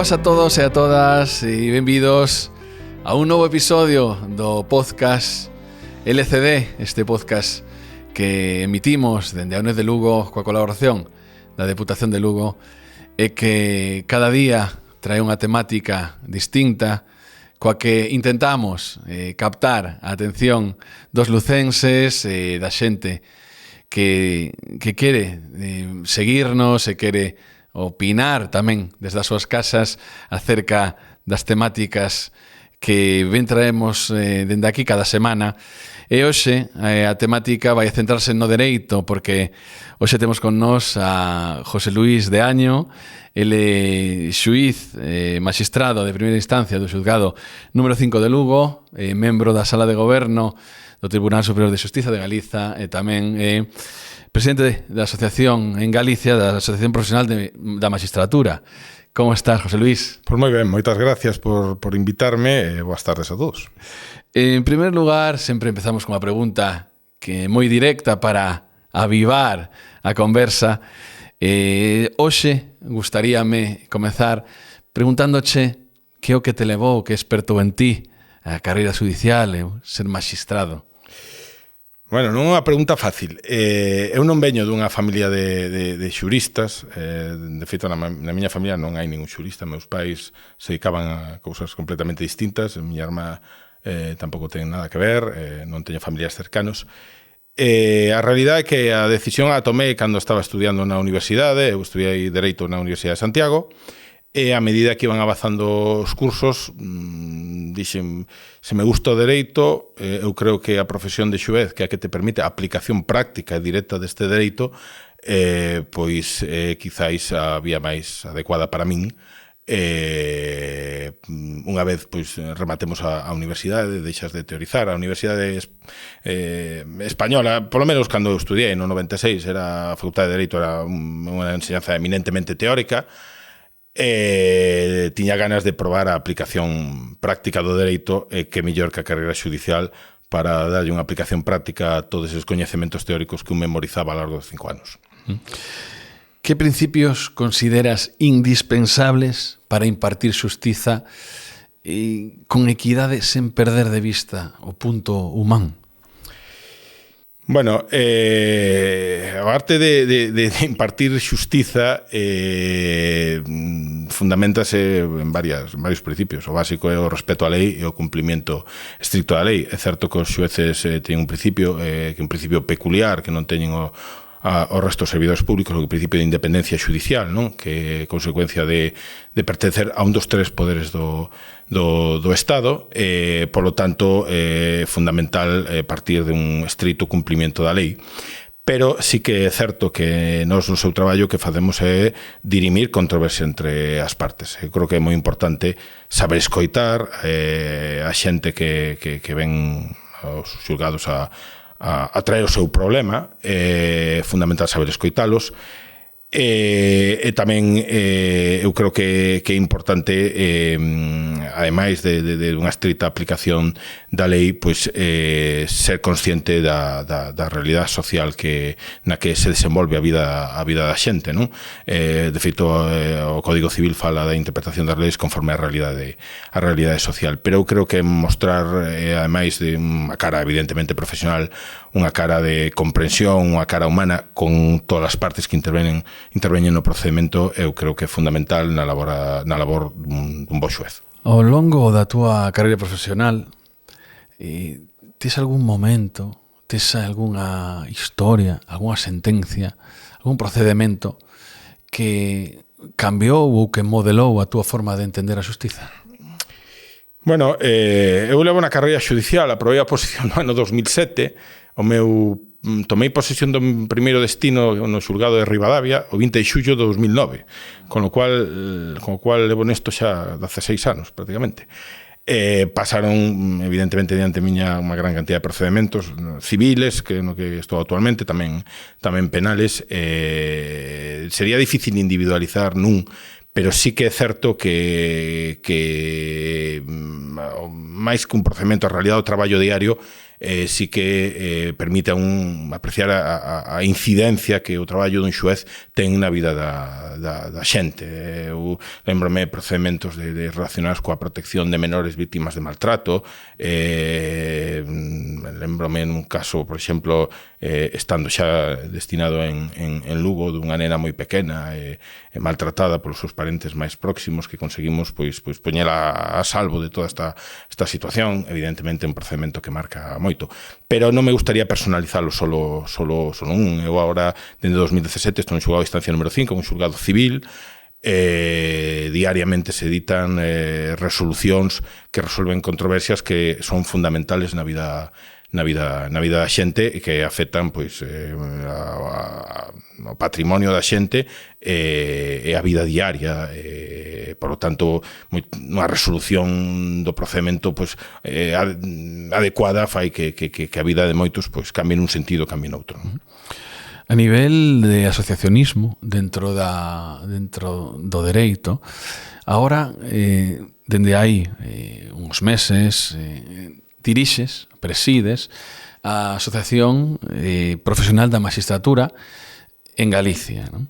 boas a todos e a todas e benvidos a un novo episodio do podcast LCD, este podcast que emitimos dende a UNED de Lugo coa colaboración da Deputación de Lugo e que cada día trae unha temática distinta coa que intentamos captar a atención dos lucenses e da xente que quere seguirnos e quere opinar tamén desde as súas casas acerca das temáticas que ben traemos dende aquí cada semana. E hoxe a temática vai centrarse no dereito, porque hoxe temos con nós a José Luís de Año. Ele xuíz, magistrado de primeira instancia do xulgado número 5 de Lugo, membro da Sala de Goberno do Tribunal Superior de Xustiza de Galiza e tamén presidente da Asociación en Galicia, da Asociación Profesional da Magistratura. Como estás, José Luís? Pois moi ben, moitas gracias por invitarme e boas tardes a todos. En primer lugar, sempre empezamos con unha pregunta que é moi directa para avivar a conversa. Hoxe gustaríame comezar preguntándoche que é o que te levou, que espertou en ti a carreira judicial e ser magistrado. Bueno, non é unha pregunta fácil. Eu non veño dunha familia de xuristas. De feito, na miña familia non hai ningún xurista. Meus pais se dedicaban a cousas completamente distintas. A miña irmá tampouco ten nada que ver. Non teño familiares cercanos. A realidade é que a decisión a tomei cando estaba estudiando na universidade. Eu estudiei Dereito na Universidade de Santiago. E a medida que iban avanzando os cursos, dixen, se me gusta o dereito, eu creo que a profesión de xuez, que é a que te permite a aplicación práctica e directa deste dereito, pois quizáis a vía máis adecuada para min. Unha vez pois rematemos a universidade, deixas de teorizar. A universidade española, polo menos cando eu estudiei no 96, era a Facultade de Dereito, era unha enseñanza eminentemente teórica. Tiña ganas de probar a aplicación práctica do dereito, que mellor que a carreira xudicial para darlle unha aplicación práctica a todos esos coñecementos teóricos que un memorizaba ao largo de 5 anos. Que principios consideras indispensables para impartir xustiza con equidade sen perder de vista o punto humán? Bueno, a arte de impartir xustiza fundamentase en varios principios. O básico é o respeto á lei e o cumprimento estricto da lei. É certo que os xueces teñen un principio, que é un principio peculiar, que non teñen o resto dos servidores públicos, o principio de independencia xudicial, non? Que é consecuencia de pertencer a un dos tres poderes do Estado. Por lo tanto, é fundamental partir de un estrito cumprimento da lei. Pero sí que é certo que nós no seu traballo que facemos é dirimir controversia entre as partes. Eu creo que é moi importante saber escoitar a xente que ven aos xulgados a traer o seu problema. É fundamental saber escoitalos. E tamén eu creo que é importante, ademais de unha estrita aplicación da lei, pois ser consciente da realidade social na que se desenvolve a vida da xente, non? De feito, o Código Civil fala da interpretación das leis conforme a realidade social, pero eu creo que mostrar, ademais de unha cara evidentemente profesional, unha cara de comprensión, unha cara humana con todas as partes que interveñen no procedimento, eu creo que é fundamental na labor dun bo xuez. Ao longo da túa carreira profesional, tes algún momento, tes algunha historia, algunha sentencia, algún procedimento que cambiou ou que modelou a túa forma de entender a xustiza? Bueno, eu levo na carreira xudicial, aprobei a oposición no ano 2007, tomei posesión do primeiro destino no xulgado de Ribadavia o 20 de xullo de 2009, con o cual levo nesto xa 16 anos, prácticamente. Pasaron, evidentemente, diante miña unha gran cantidad de procedimentos civiles, que no que estou actualmente, tamén penales. Sería difícil individualizar nun, pero sí que é certo que máis que un procedimento, a realidade do traballo diario sí que permite apreciar a incidencia que o traballo dun xuez ten na vida da xente. Eu lembrome procedementos relacionados coa protección de menores víctimas de maltrato. Lembrome nun caso, por exemplo, estando xa destinado en Lugo, dunha nena moi pequena maltratada polos seus parentes máis próximos, que conseguimos pois poñela a salvo de toda esta situación. Evidentemente un procedimento que marca moito, pero non me gustaría personalizarlo solo un. Eu agora, dende 2017, estou en xulgado de instancia número 5, un xulgado civil. Diariamente se editan resolucións que resolven controversias que son fundamentales na vida da xente e que afectan pois o patrimonio da xente e a vida diaria. Por lo tanto, unha resolución do procedimento pois adecuada fai que a vida de moitos pois cambie nun sentido, cambie noutro. A nivel de asociacionismo dentro do dereito, agora, dende hai uns meses, presides a Asociación Profesional da Magistratura en Galicia, non?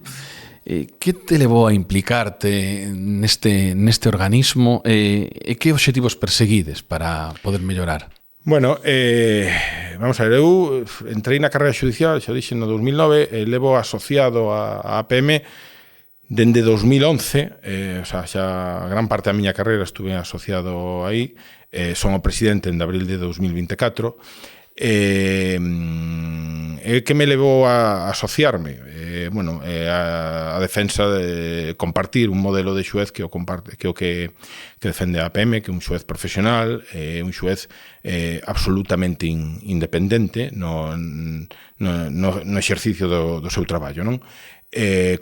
Que te levou a implicarte neste organismo e que obxectivos perseguides para poder mellorar? Bueno, vamos a ver, eu entrei na carreira xudicial, xa dixen, no 2009, levo asociado a APM dende 2011, o sea, xa gran parte da miña carreira estuve asociado aí, son o presidente en abril de 2024, que me levou a asociarme, a defensa de compartir un modelo de xuez que defende a APM, que é un xuez profesional, un xuez absolutamente independente no exercicio do seu traballo, non?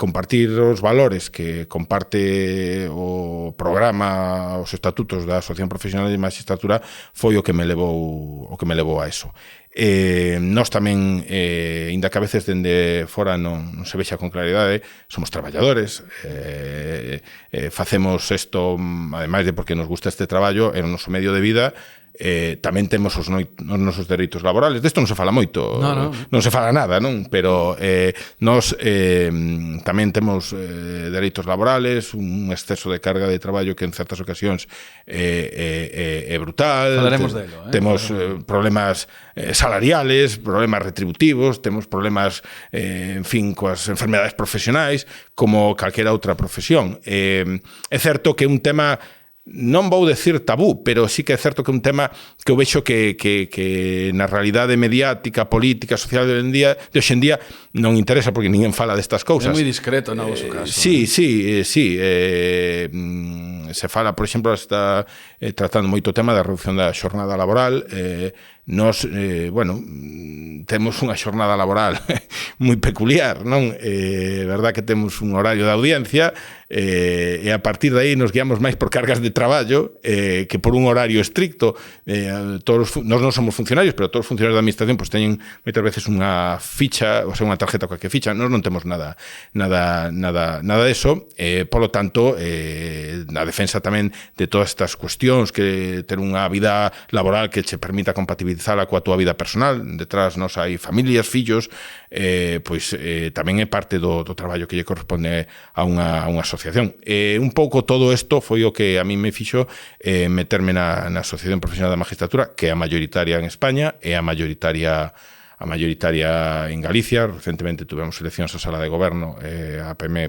Compartir os valores que comparte o programa, os estatutos da Asociación Profesional de Magistratura foi o que me levou a eso. Nós tamén, inda que a veces dende fora non se vexa con claridade, somos traballadores, facemos isto, ademais de porque nos gusta este traballo, é o noso medio de vida. Tamén temos os nosos dereitos laborales. Desto non se fala moito, non se fala nada, non? Pero nós tamén temos dereitos laborales, un exceso de carga de traballo que en certas ocasións é brutal. Falaremos delo, Temos problemas salariales, problemas retributivos, temos problemas, en fin, coas enfermedades profesionais, como calquera outra profesión. É certo que é un tema, non vou decir tabú, pero sí que é certo que é un tema que eu vexo que na realidade mediática, política, social de hoxe en día non interesa, porque ninguén fala destas cousas. É moi discreto no vosso caso. Sí. Se fala, por exemplo, está tratando moito o tema da reducción da xornada laboral. Nós, temos unha xornada laboral moi peculiar, non? É verdad que temos un horario de audiencia e a partir de aí nos guiamos máis por cargas de traballo que por un horario estricto. Nós non somos funcionarios, pero todos os funcionarios da administración pues, teñen moitas veces unha ficha, ou sea, unha tarjeta coa que ficha. Nós non temos nada deso, polo tanto, na defensa tamén de todas estas cuestións, que ter unha vida laboral que che permita compatibilizala coa túa vida personal. Detrás nos hai familias, fillos, tamén é parte do traballo que lle corresponde a unha asociación. Un pouco todo isto foi o que a mí me fixo meterme na Asociación Profesional da Magistratura, que é a mayoritaria en España, e a mayoritaria en Galicia. Recentemente tuvemos eleccións a sala de goberno, a APM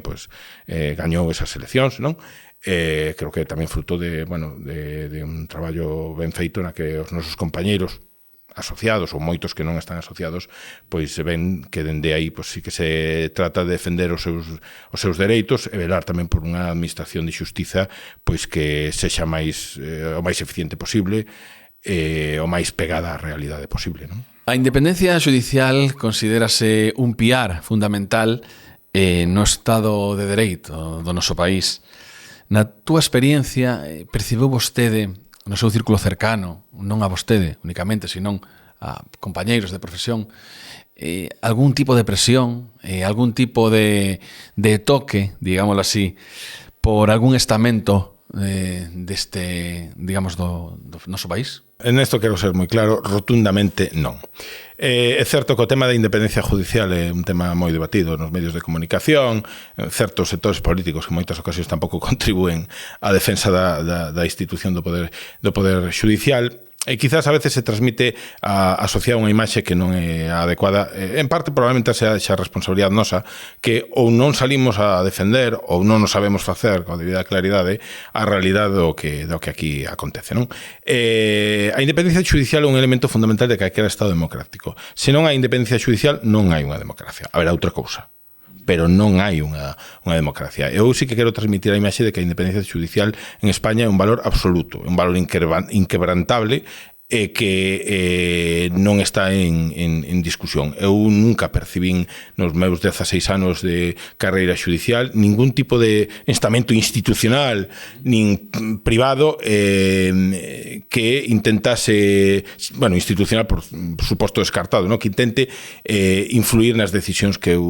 gañou esas eleccións, non? Creo que tamén fruto de un traballo ben feito na que os nosos compañeiros asociados ou moitos que non están asociados pois se ven que dende aí pois sí que se trata de defender os seus dereitos e velar tamén por unha administración de xustiza pois que sexa o máis eficiente posible e o máis pegada á realidade posible, non? A independencia judicial considérase un piar fundamental no Estado de Dereito do noso país. Na túa experiencia, percibiu vostede no seu círculo cercano, non a vostede únicamente, senón a compañeiros de profesión, algún tipo de presión, algún tipo de toque, digámoslo así, por algún estamento deste, digamos, do noso país? En esto quero ser moi claro, rotundamente non. É certo que o tema da independencia judicial é un tema moi debatido nos medios de comunicación, certos sectores políticos que en moitas ocasións tampouco contribúen á defensa da institución do poder judicial. E quizás a veces se transmite a sociedade unha imaxe que non é adecuada. En parte probablemente sea xa responsabilidade nosa, que ou non salimos a defender ou non nos sabemos facer con debida claridade a realidade do que aquí acontece, non? A independencia judicial é un elemento fundamental de calquera Estado democrático. Se non hai independencia judicial, non hai unha democracia. Haberá outra cousa, pero non hai unha democracia. Eu sí que quero transmitir a imaxe de que a independencia judicial en España é un valor absoluto, un valor inquebrantable e que non está en discusión. Eu nunca percibín nos meus 16 anos de carreira judicial ningún tipo de estamento institucional nin privado que intentase, bueno, institucional por suposto descartado, ¿no? Que intente influir nas decisións que eu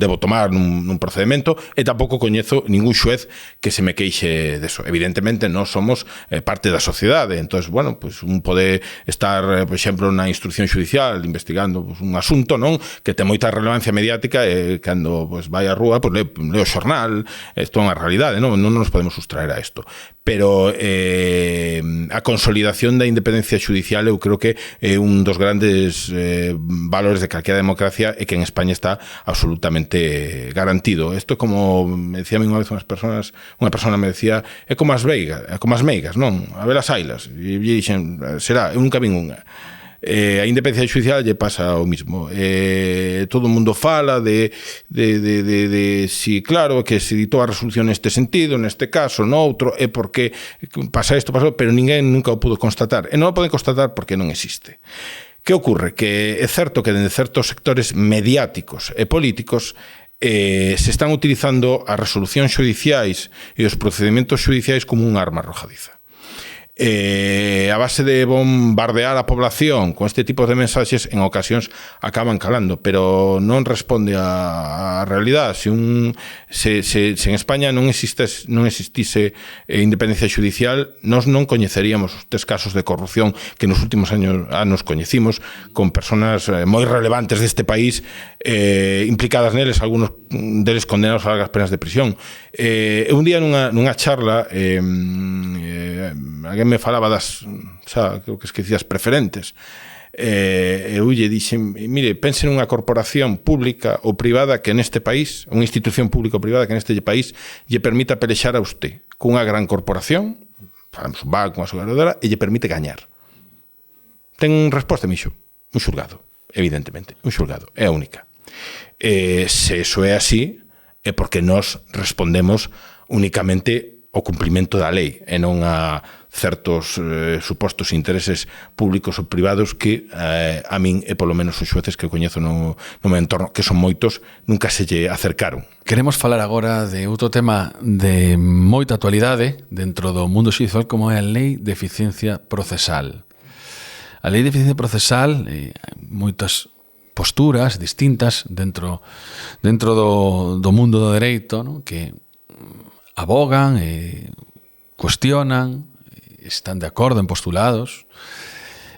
debo tomar nun procedimento, e tampouco coñezo ningún xuez que se me queixe deso. Evidentemente, nós somos parte da sociedade, entón, bueno, pues un pode estar, por exemplo, na instrucción judicial investigando pues, un asunto, non, que ten moita relevancia mediática, e cando pues, vai á rúa, pues, lee o xornal, isto é unha realidade, non nos podemos sustraer a isto. Pero a consolidación da independencia judicial eu creo que é un dos grandes valores de calquera democracia e que en España está absolutamente garantido. Isto é como me decía unha vez unha persona me decía, é como as meigas, non? A ver as ailas. E dixen, será, eu nunca vin unha. A independencia judicial lle pasa o mismo. Todo o mundo fala de si, claro, que se ditou a resolución neste sentido, neste caso, no outro, é porque pasa isto, pero ninguén nunca o pudo constatar. E non o poden constatar porque non existe. Que ocorre? Que é certo que dende certos sectores mediáticos e políticos se están utilizando as resolucións judiciais e os procedimentos judiciais como un arma arrojadiza. A base de bombardear a población con este tipo de mensaxes en ocasións acaban calando, pero non responde a realidade. Se en España non existise independencia judicial, nós non coñeceríamos os 3 casos de corrupción que nos últimos anos coñecimos, con personas moi relevantes deste país implicadas neles, algunos deles condenados a largas penas de prisión. Un día nunha charla alguén me falaba creo que esquecía as preferentes, eu lle dixen, mire, pense nunha corporación pública ou privada que neste país, unha institución pública ou privada que neste país lle permita pelexar a usted cunha gran corporación, falamos un banco, unha aseguradora, e lle permite gañar. Ten resposta, mixo? Un xulgado, evidentemente, un xulgado, é a única. Se eso é así, é porque nós respondemos únicamente o cumprimento da lei e non a certos supostos intereses públicos ou privados que a min e polo menos os xueces que coñezo no meu entorno, que son moitos, nunca se lle acercaron. Queremos falar agora de outro tema de moita actualidade dentro do mundo xudicial, como é a Lei de Eficiencia Procesal. A Lei de Eficiencia Procesal, moitas posturas distintas dentro do mundo do dereito, ¿no? Que abogan, cuestionan, están de acordo en postulados,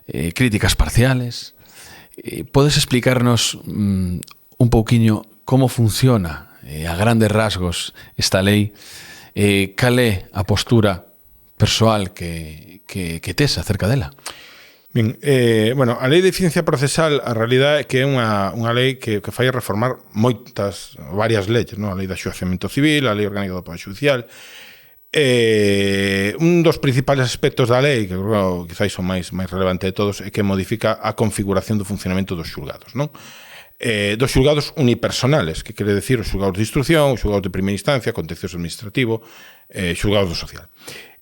críticas parciales. Podes explicarnos un pouquiño como funciona a grandes rasgos esta lei, cal é a postura persoal que tes acerca dela? Ben, bueno, a Lei de Eficiencia Procesal, a realidade é que é unha lei que fai reformar varias leis, non? A Lei de Axuizamento Civil, a Lei Orgánica do Poder Judicial. Un dos principales aspectos da lei, que creo que quizás o máis relevante de todos, é que modifica a configuración do funcionamento dos xulgados, non? Dos xulgados unipersonales, que quere decir os xulgados de instrucción, os xulgados de primeira instancia, contencioso administrativo, xulgados do social.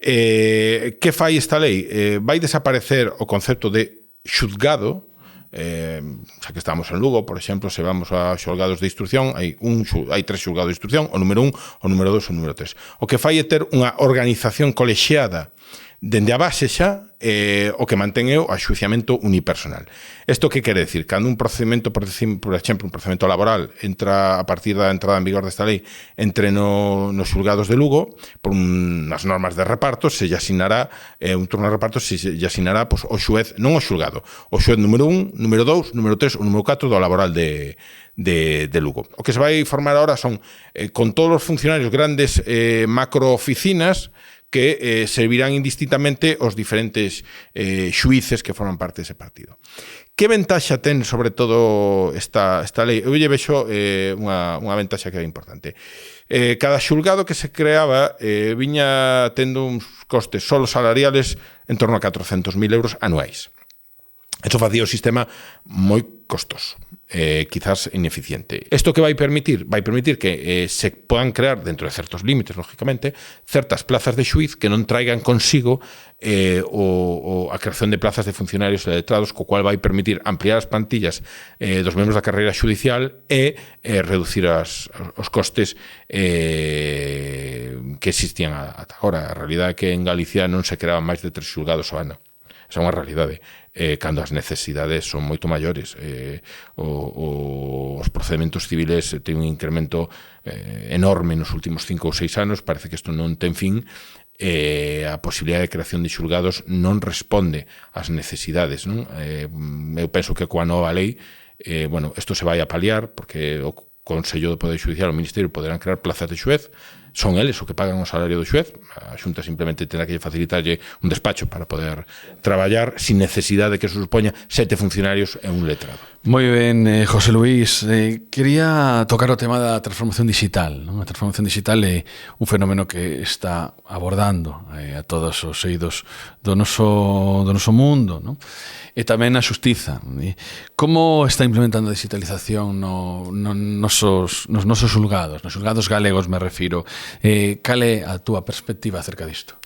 Que fai esta lei? Vai desaparecer o concepto de xulgado, xa que estamos en Lugo, por exemplo, se vamos a xulgados de instrucción, hai 3 xulgados de instrucción, o número 1, o número 2, o número 3. O que fai é ter unha organización colexiada dende a base xa, o que mantén é o axuiciamento unipersonal. Isto que quere decir? Cando un procedimento, por exemplo, un procedimento laboral entra a partir da entrada en vigor desta lei, entre nos xulgados de Lugo, por unhas normas de reparto, se lle asignará un turno de reparto, se lle asignará pois, o xuez, non o xulgado, o xuez número 1, número 2, número 3 ou número 4 do laboral de Lugo. O que se vai formar ahora son, con todos os funcionarios, grandes macrooficinas que servirán indistintamente os diferentes xuíces que forman parte dese partido. Que ventaxa ten, sobre todo, esta lei? Eu lle vexo unha ventaxa que é importante. Cada xulgado que se creaba viña tendo uns costes solo salariales en torno a 400.000 euros anuais. Eso facía o sistema moi costoso, quizás ineficiente. Isto que vai permitir? Vai permitir que se podan crear, dentro de certos límites, lógicamente, certas plazas de xuiz que non traigan consigo a creación de plazas de funcionarios e letrados, co cual vai permitir ampliar as plantillas dos membros da carreira xudicial e reducir os costes que existían ata agora. A realidade é que en Galicia non se creaban máis de 3 xulgados ao ano. Esa é unha realidade. Cando as necesidades son moito maiores. Os procedementos civiles ten un incremento enorme nos últimos 5 ou 6 anos, parece que isto non ten fin, a posibilidade de creación de xulgados non responde ás necesidades, non? Eu penso que coa nova lei, isto se vai a paliar, porque o Consello do Poder Judicial, o Ministerio, poderán crear plazas de xuez, son eles o que pagan o salario do xuez, a Xunta simplemente terá que facilitarlle un despacho para poder traballar sin necesidade de que se supoña 7 funcionarios e un letrado. Moi ben, José Luís, quería tocar o tema da transformación digital, non? A transformación digital é un fenómeno que está abordando a todos os eidos do noso mundo, non? E tamén a xustiza. Como está implementando a digitalización nos nosos xulgados, nos xulgados galegos me refiro? Cal é a túa perspectiva acerca disto?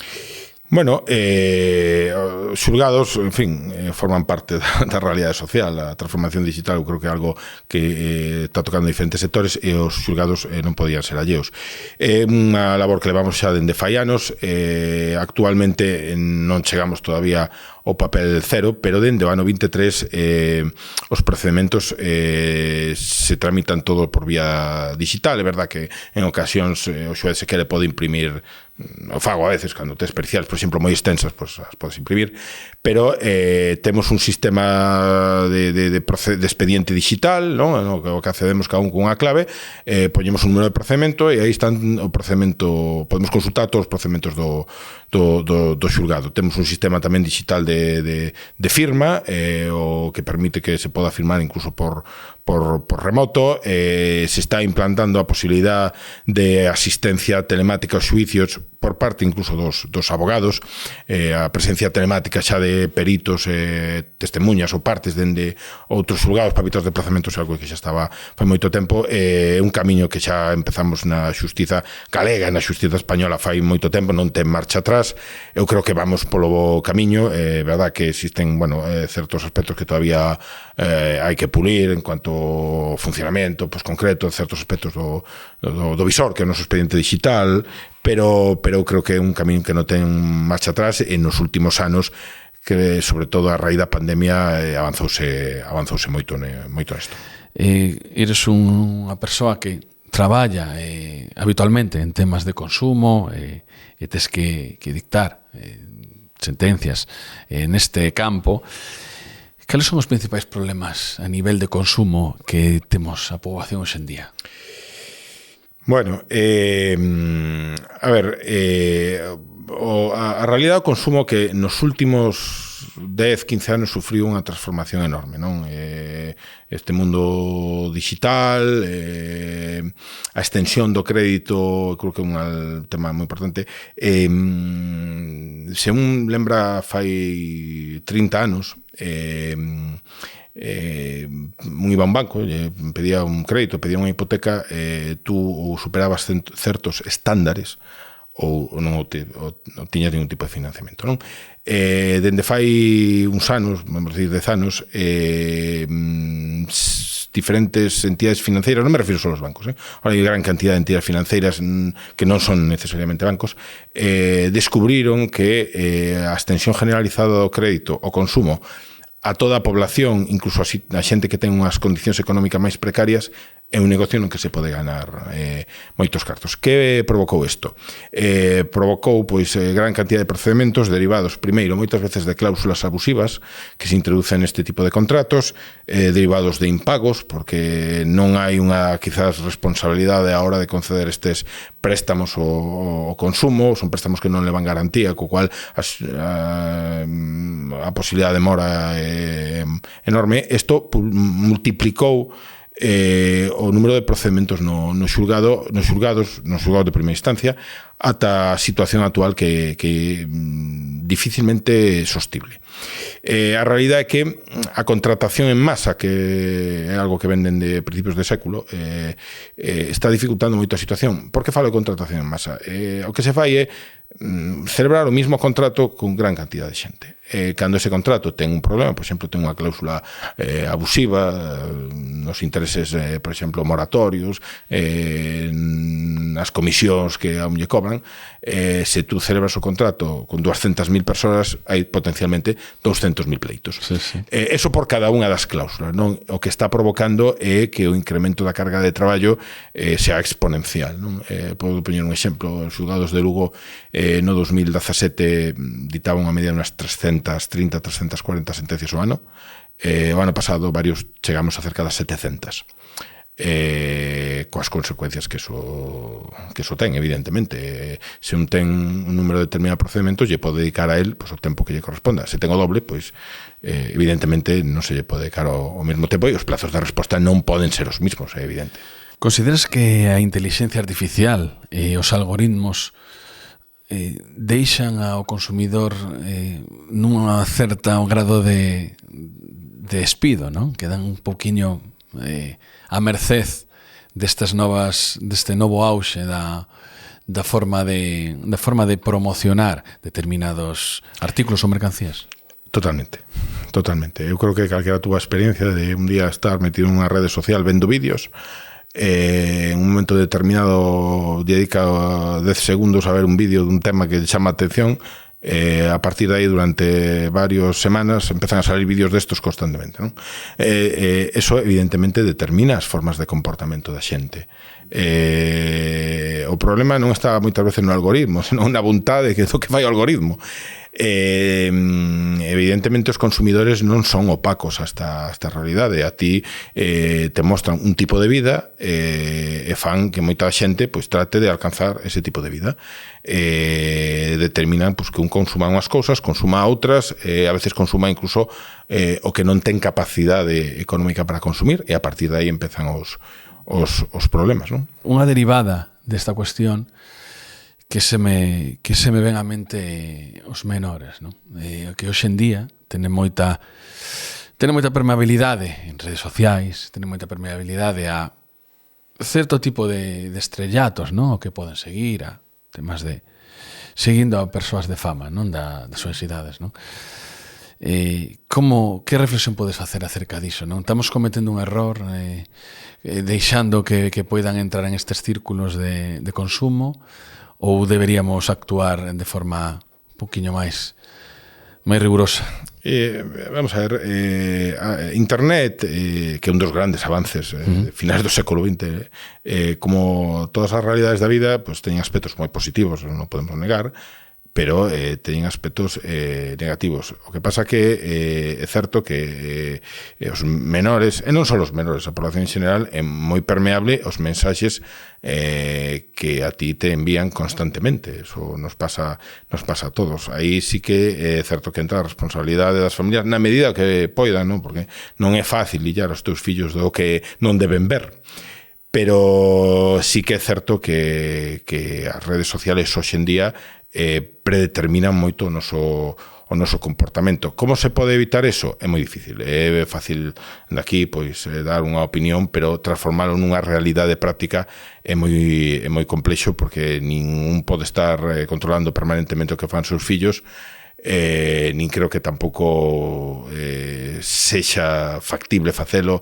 Bueno, os xulgados, en fin, forman parte da realidade social. A transformación digital eu creo que é algo que está tocando diferentes sectores e os xulgados non podían ser alleos. É unha labor que levamos xa dende fai anos. Actualmente non chegamos todavía ao papel cero, pero dende o ano 23 os procedementos se tramitan todo por vía digital. É verdad que en ocasións o xuez se quere pode imprimir, o fago a veces cando tes periciales, por exemplo, moi extensas, pues as podes imprimir, pero temos un sistema de expediente digital, non? O que accedemos cada un con unha clave, poñemos un número de procedimento e aí están o procedimento, podemos consultar todos os procedementos do xulgado. Temos un sistema tamén digital de firma, o que permite que se poda firmar incluso por remoto. Se está implantando a posibilidad de asistencia telemática aos xuicios por parte incluso dos abogados, a presencia telemática xa de peritos, testemunhas ou partes dende outros xulgados para evitar desplazamentos, algo que xa estaba fai moito tempo. Un camiño que xa empezamos na xustiza galega e na xustiza española fai moito tempo, non ten marcha atrás. Eu creo que vamos polo bo camiño. É verdad que existen certos aspectos que todavía hai que pulir en cuanto ao funcionamento concreto, certos aspectos do visor, que é o noso expediente digital, pero creo que é un camiño que non ten marcha atrás. E nos últimos anos, que sobre todo a raíz da pandemia, avanzouse moito nesto. Eres unha persoa que traballa habitualmente en temas de consumo e tes que dictar sentencias neste campo. Cales son os principais problemas a nivel de consumo que temos a poboación hoxe en día? Bueno, a ver, a realidade do consumo que nos últimos 10-15 anos sufriu unha transformación enorme, non? Este mundo digital, a extensión do crédito, creo que é un tema moi importante. Se un lembra fai 30 anos, un iba a un banco, pedía un crédito, pedía unha hipoteca, tú superabas certos estándares ou non tiñas ningún tipo de financiamento, non? Dende fai uns anos, vamos a decir 10 anos, diferentes entidades financeiras, non me refiro só aos bancos, ahora hai gran cantidad de entidades financeiras que non son necesariamente bancos, descubriron que a extensión generalizada do crédito, o consumo, a toda a población, incluso a xente que ten unhas condicións económicas máis precarias, é un negocio no que se pode ganar moitos cartos. Que provocou isto? Provocou gran cantidad de procedementos derivados, primeiro, moitas veces de cláusulas abusivas que se introducen neste tipo de contratos, derivados de impagos, porque non hai unha, quizás, responsabilidade a hora de conceder estes préstamos ao consumo, son préstamos que non levan garantía, co cual a posibilidade de mora é enorme. Isto multiplicou o número de procedementos no xulgado de primeira instancia, ata a situación actual que dificilmente sostible. A realidade é que a contratación en masa, que é algo que venden de principios de século, está dificultando moito a situación. Por que falo de contratación en masa? O que se fai é celebrar o mismo contrato con gran cantidad de xente. Cando ese contrato ten un problema, por exemplo, ten unha cláusula abusiva nos intereses, por exemplo, moratorios, nas comisións que aún lle cobran, se tú celebras o contrato con 200.000 persoas, hai potencialmente 200.000 pleitos. Sí, sí. Eso por cada unha das cláusulas, non? O que está provocando é que o incremento da carga de traballo sea exponencial, non? Podo poñer un exemplo. Os xulgados de Lugo no 2017 ditaban a media unhas 330, 340 sentencias ao ano. O ano pasado chegamos a cerca das 700. Coas consecuencias que eso ten, evidentemente. Se un ten un número determinado de procedementos, lle pode dedicar a él o tempo que lle corresponda. Se ten o doble, evidentemente non se lle pode dedicar ao mesmo tempo, e os plazos de resposta non poden ser os mismos, é evidente. Consideras que a inteligencia artificial e os algoritmos deixan ao consumidor nun certa grado de despido, non? Que dan un pouquiño a merced deste novo auxe da forma de promocionar determinados artículos ou mercancías? Totalmente. Eu creo que calquera túa experiencia de un día estar metido en unha rede social vendo vídeos, en un momento determinado dedica 10 segundos a ver un vídeo dun tema que chama a atención, a partir de aí durante varias semanas empezan a salir vídeos destos constantemente, non? Eso evidentemente determina as formas de comportamento da xente. O problema non está moitas veces no algoritmo, senón na vontade do que fai o algoritmo. Evidentemente os consumidores non son opacos a esta realidade. A ti te mostran un tipo de vida e fan que moita xente trate de alcanzar ese tipo de vida. Determinan que un consuma unhas cousas, consuma outras, a veces consuma incluso o que non ten capacidade económica para consumir, e a partir de aí empezan os problemas, non? Unha derivada desta cuestión que se me ven á mente os menores, non? Que hoxe en día tenen moita permeabilidade en redes sociais, tenen moita permeabilidade a certo tipo de estrellatos, non? O que poden seguir, a temas de seguindo a persoas de fama, non? Das súas idades, non? Que reflexión podes facer acerca diso, non? Estamos cometendo un error deixando que poidan entrar en estes círculos de consumo, ou deberíamos actuar de forma un poquinho máis rigurosa? Vamos a ver, Internet, que é un dos grandes avances finais do século XX, como todas as realidades da vida, teñen aspectos moi positivos, non podemos negar, pero teñen aspectos negativos. O que pasa que é certo que os menores, e non só os menores, a población en general é moi permeable aos mensaxes que a ti te envían constantemente. Eso nos pasa a todos. Aí sí que é certo que entra a responsabilidade das familias na medida que poidan, non? Porque non é fácil illar os teus fillos do que non deben ver. Pero sí que é certo que as redes sociales hoxe en día predeterminan moito o noso comportamento. Como se pode evitar eso? É moi difícil. É fácil daqui dar unha opinión, pero transformalo nunha realidade práctica é moi complexo, porque ningún pode estar controlando permanentemente o que fan seus fillos, nin creo que tampouco sexa factible facelo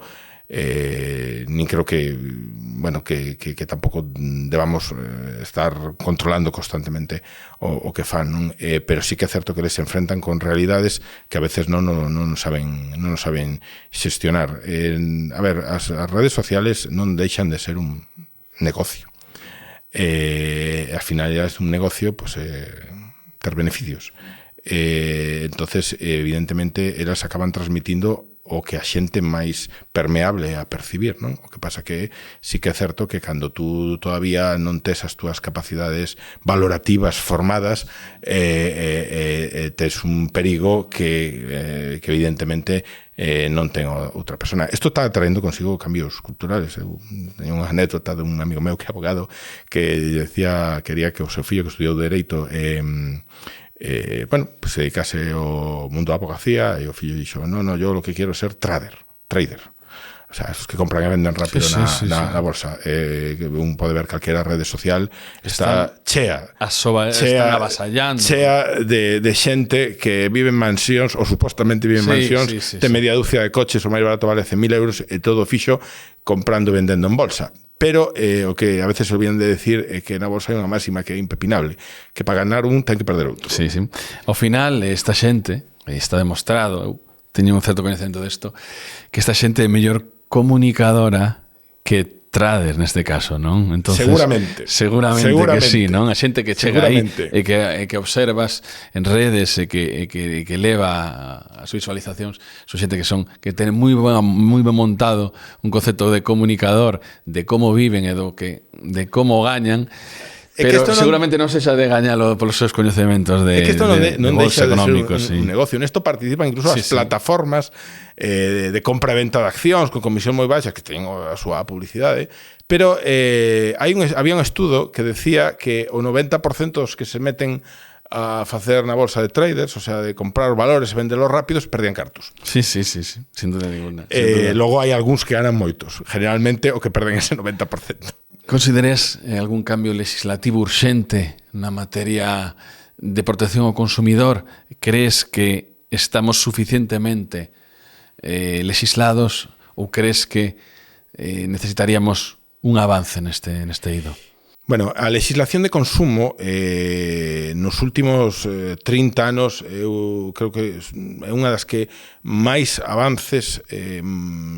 nin creo que tampouco debamos estar controlando constantemente o que fan, non? Pero sí que é certo que eles se enfrentan con realidades que a veces non saben xestionar. A ver, as redes sociales non deixan de ser un negocio. Al final ya es un negocio, pues ter beneficios. Entonces, evidentemente, elas acaban transmitindo o que a xente máis permeable a percibir, non? O que pasa que sí que é certo que cando tú todavía non tes as túas capacidades valorativas formadas, tes un perigo que evidentemente non ten outra persona. Isto está traendo consigo cambios culturales. Eu teño unha anécdota de un amigo meu que é abogado que quería que o seu fillo que estudiou Dereito pues se dedicase ao mundo da abogacía e o fillo dixo, no, yo lo que quiero es ser trader. O sea, esos que compran e venden rápido na bolsa. Un pode ver calquera rede social está chea. Están avasallando. Chea de xente que vive en mansións ou supostamente vive en mansións de media dúcia de coches, o máis barato vale 100.000 euros e todo fixo comprando e vendendo en bolsa. Pero o que a veces se olvidan de decir é que na bolsa hai unha máxima que é impepinable, que para ganar un ten que perder outro. Sí. Ao final, esta xente, está demostrado, eu teño un certo coñecemento desto, que esta xente é mellor comunicadora que trader neste caso, non? Entonces, seguramente que sí, non? A xente que chega aí e que observas en redes e que leva as visualizacións, son xente que ten moi ben montado un concepto de comunicador, de como viven e de como gañan. Pero seguramente non sexa de gañalo polos seus coñecementos de bolsa económicos. Un negocio. Nesto participan incluso as plataformas de compra e venta de accións con comisión moi baixa que teñen a súa publicidade. Pero había un estudo que decía que o 90% dos que se meten a facer na bolsa de traders, o sea, de comprar valores e vendelos rápidos, perdían cartos. Sí, sin duda ninguna. Logo hai algúns que ganan moitos. Generalmente o que perden ese 90%. Consideres algún cambio legislativo urxente na materia de protección ao consumidor? Crees que estamos suficientemente legislados ou crees que necesitaríamos un avance neste eido? Bueno, a legislación de consumo nos últimos 30 anos eu creo que é unha das que máis avances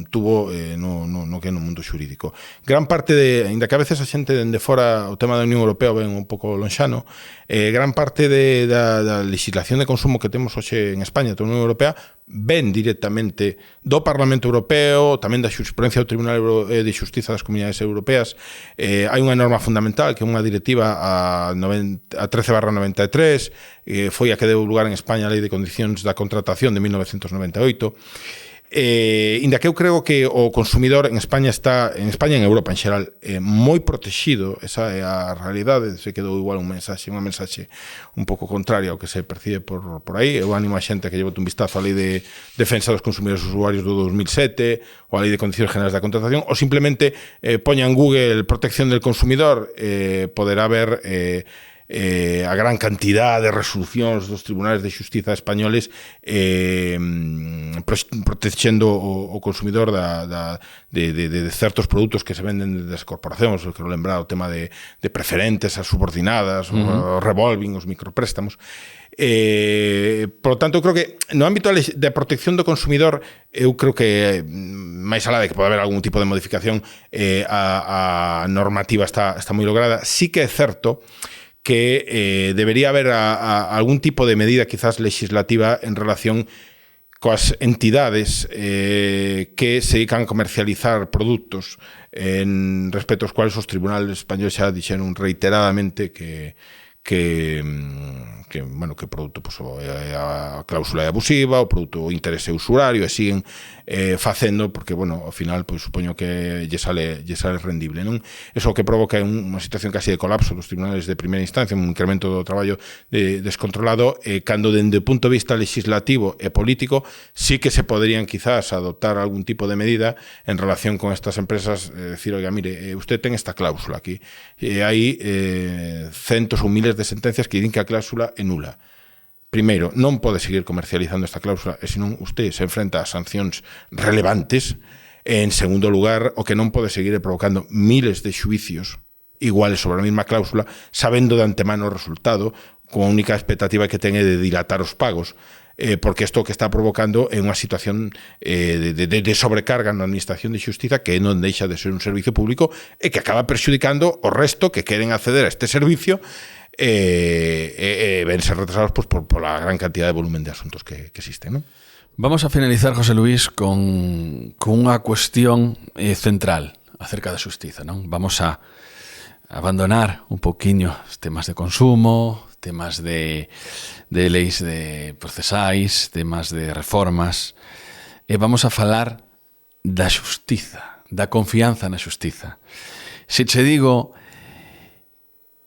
tuvo no que é no mundo xurídico. Gran parte ainda que a veces a xente dende fora o tema da Unión Europea ven un pouco lonxano, gran parte da legislación de consumo que temos hoxe en España, da Unión Europea, ven directamente do Parlamento Europeo, tamén da xurisprudencia do Tribunal de Xustiza das Comunidades Europeas. Hai unha norma fundamental que é unha directiva a 13/93, foi a que deu lugar en España a Lei de Condicións da Contratación de 1998. Inda que eu creo que o consumidor en España e en Europa en xeral moi protegido, esa é a realidade. Se quedou igual unha mensaxe un pouco contraria ao que se percibe por aí. Eu animo a xente que lle bote un vistazo á Lei de Defensa dos Consumidores Usuarios do 2007 ou á Lei de Condicións Generais da Contratación, ou simplemente poña en Google protección del consumidor, poderá ver a gran cantidad de resolucións dos tribunales de xustiza españoles protexendo o consumidor de certos produtos que se venden das corporacións. Eu quero lembrar o tema de preferentes, as subordinadas, o revolving, os micropréstamos. Por lo tanto, eu creo que no ámbito de protección do consumidor, eu creo que máis alá de que pode haber algún tipo de modificación, a normativa está moi lograda. Sí que é certo que debería haber algún tipo de medida quizás legislativa en relación coas entidades que se dedican a comercializar produtos en respecto aos cuales os tribunales españoles xa dixeron reiteradamente que produto a cláusula é abusiva, o produto o interese usurario, e siguen facendo porque, ao final, supoño que lle sale rendible, non? Eso que provoca unha situación casi de colapso dos tribunales de primeira instancia, un incremento do traballo descontrolado, cando dende o punto de vista legislativo e político sí que se poderían quizás adoptar algún tipo de medida en relación con estas empresas, decir, oiga, mire, usted ten esta cláusula aquí, e hai centos ou miles de sentencias que din que a cláusula é nula. Primeiro, non pode seguir comercializando esta cláusula e senón usted se enfrenta a sancións relevantes. En segundo lugar, o que non pode seguir é provocando miles de xuicios iguales sobre a mesma cláusula, sabendo de antemano o resultado, con a única expectativa que ten é de dilatar os pagos, porque isto que está provocando é unha situación de sobrecarga na administración de xustiza que non deixa de ser un servicio público e que acaba perxudicando o resto que queren acceder a este servicio ven ser retrasados por la gran cantidad de volumen de asuntos que existen, ¿no? Vamos a finalizar, José Luis, con unha cuestión central acerca da xustiza, non? Vamos a abandonar un poquinho os temas de consumo, temas de leis de procesais, temas de reformas, e vamos a falar da xustiza, da confianza na xustiza. Se che digo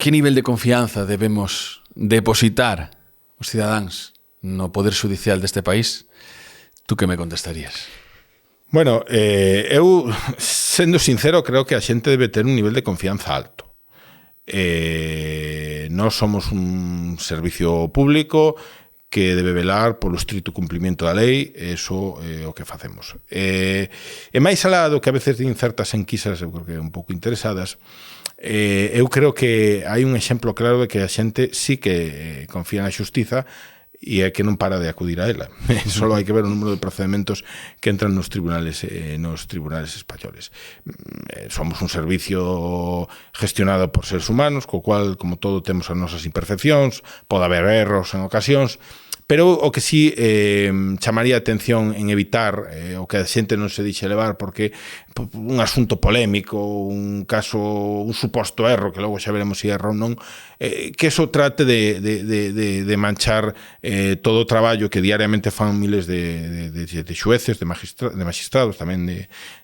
que nivel de confianza debemos depositar os cidadáns no poder xudicial deste país, tú que me contestarías? Bueno, eu, sendo sincero, creo que a xente debe ter un nivel de confianza alto. Nós somos un servicio público que debe velar polo estrito cumprimento da lei, eso é o que facemos. E máis alá do que a veces din certas enquisas, eu creo que un pouco interesadas, eu creo que hai un exemplo claro de que a xente sí que confía na xustiza e é que non para de acudir a ela. Solo hai que ver o número de procedementos que entran nos tribunales españoles. Somos un servicio gestionado por seres humanos, co cual, como todo, temos as nosas imperfeccións, pode haber erros en ocasións, pero o que sí chamaría a atención en evitar o que a xente non se dixe levar porque un asunto polémico, un caso, un suposto erro, que logo xa veremos se erro ou non, que eso trate de manchar todo o traballo que diariamente fan miles de xueces, de magistrados, tamén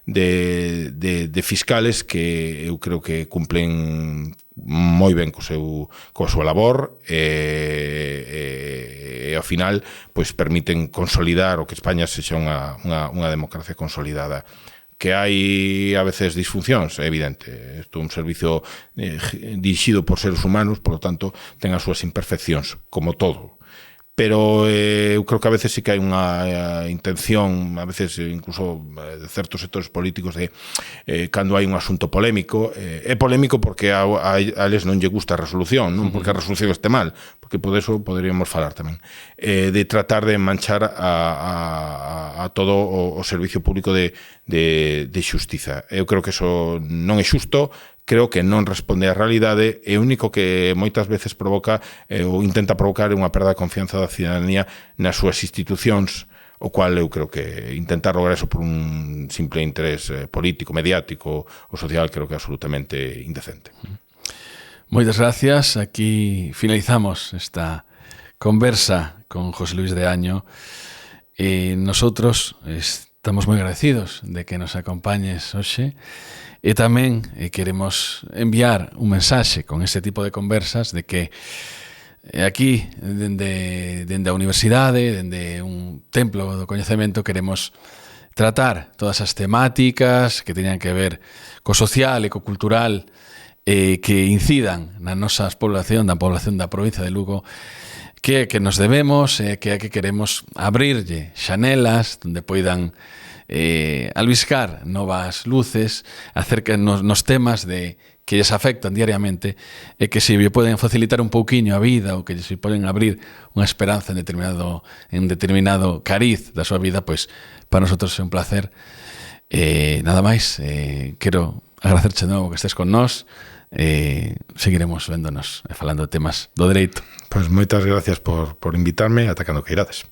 de fiscales que eu creo que cumplen moi ben coa súa labor e ao final pois permiten consolidar o que España sexa unha democracia consolidada. Que hai a veces disfuncións, é evidente. Isto é un servicio dirixido por seres humanos, por lo tanto, ten as súas imperfeccións, como todo. Pero eu creo que a veces sí que hai unha intención, a veces incluso de certos sectores políticos, de cando hai un asunto polémico, é polémico porque a eles non lle gusta a resolución, non porque a resolución este mal, porque por eso poderíamos falar tamén, de tratar de manchar a todo o servicio público de xustiza. Eu creo que eso non é xusto, creo que non responde á realidade e o único que moitas veces provoca ou intenta provocar é unha perda de confianza da cidadanía nas súas institucións, o cual eu creo que intentar lograr eso por un simple interés político, mediático ou social creo que é absolutamente indecente. Moitas gracias. Aquí finalizamos esta conversa con José Luis de Año e nosotros estamos moi agradecidos de que nos acompañes hoxe. E tamén queremos enviar un mensaxe con ese tipo de conversas de que aquí, dende a universidade, dende un templo do coñecemento, queremos tratar todas as temáticas que teñan que ver co social e co cultural que incidan na nosa población, da provincia de Lugo, que nos debemos, que queremos abrirlle xanelas onde poidan albiscar novas luces acerca nos temas que lles afectan diariamente e que se poden facilitar un pouquiño a vida ou que se poden abrir unha esperanza en determinado cariz da súa vida, pois para nosotros é un placer. Nada máis, quero agradecerche de novo que estés con nós. Seguiremos véndonos e falando de temas do dereito. Pois moitas gracias por invitarme, ata cando queirades.